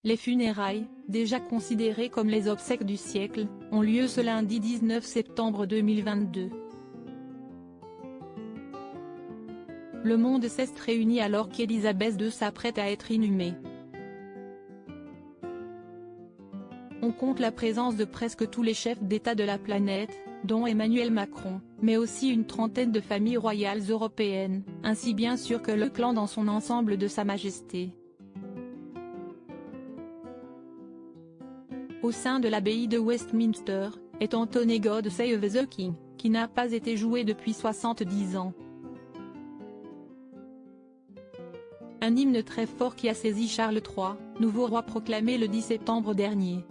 Les funérailles, déjà considérées comme les obsèques du siècle, ont lieu ce lundi 19 septembre 2022. Le monde s'est réuni alors qu'Élisabeth II s'apprête à être inhumée. On compte la présence de presque tous les chefs d'État de la planète, dont Emmanuel Macron, mais aussi une trentaine de familles royales européennes, ainsi bien sûr que le clan dans son ensemble de Sa Majesté. Au sein de l'abbaye de Westminster, est entonné God Save the King, qui n'a pas été joué depuis 70 ans. Un hymne très fort qui a saisi Charles III, nouveau roi proclamé le 10 septembre dernier.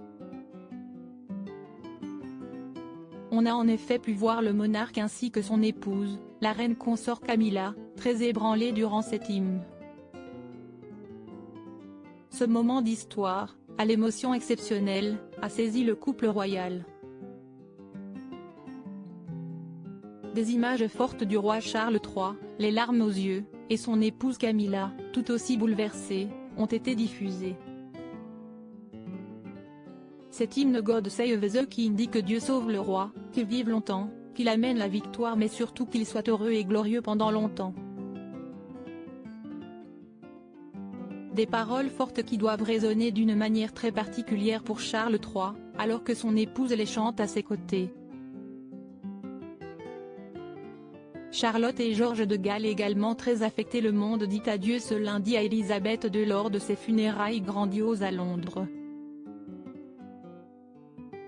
On a en effet pu voir le monarque ainsi que son épouse, la reine consort Camilla, très ébranlés durant cet hymne. Ce moment d'histoire, à l'émotion exceptionnelle, a saisi le couple royal. Des images fortes du roi Charles III, les larmes aux yeux, et son épouse Camilla, tout aussi bouleversée, ont été diffusées. Cet hymne God Save the King dit que Dieu sauve le roi, qu'il vive longtemps, qu'il amène la victoire mais surtout qu'il soit heureux et glorieux pendant longtemps. Des paroles fortes qui doivent résonner d'une manière très particulière pour Charles III, alors que son épouse les chante à ses côtés. Charlotte et Georges de Galles également très affectés. Le monde dit adieu ce lundi à Élisabeth II lors de ses funérailles grandioses à Londres.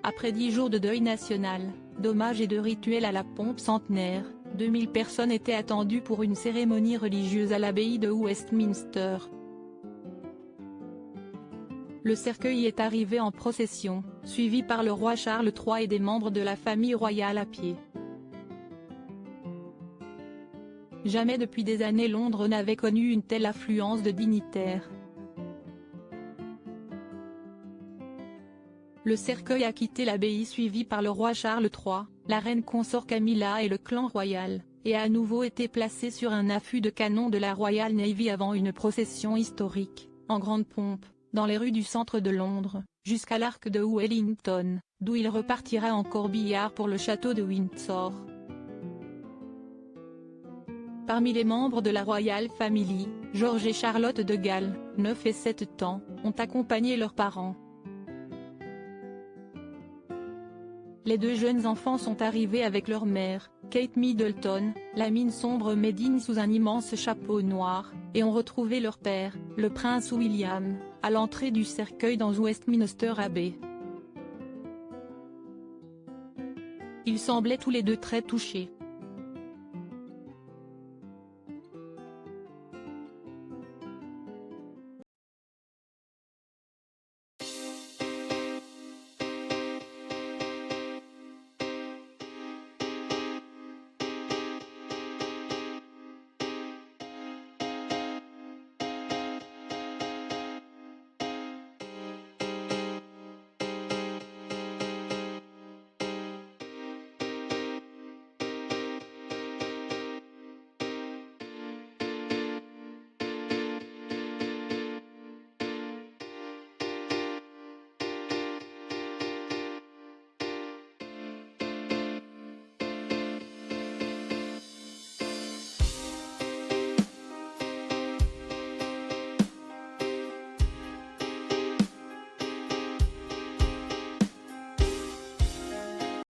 Après 10 jours de deuil national, d'hommage et de rituels à la pompe centenaire, 2000 personnes étaient attendues pour une cérémonie religieuse à l'abbaye de Westminster. Le cercueil est arrivé en procession, suivi par le roi Charles III et des membres de la famille royale à pied. Jamais depuis des années Londres n'avait connu une telle affluence de dignitaires. Le cercueil a quitté l'abbaye suivi par le roi Charles III, la reine consort Camilla et le clan royal, et a à nouveau été placé sur un affût de canon de la Royal Navy avant une procession historique, en grande pompe, dans les rues du centre de Londres, jusqu'à l'arc de Wellington, d'où il repartira en corbillard pour le château de Windsor. Parmi les membres de la Royal Family, Georges et Charlotte de Galles, 9 et 7 ans, ont accompagné leurs parents. Les deux jeunes enfants sont arrivés avec leur mère, Kate Middleton, la mine sombre mais digne sous un immense chapeau noir, et ont retrouvé leur père, le prince William, à l'entrée du cercueil dans Westminster Abbey. Ils semblaient tous les deux très touchés.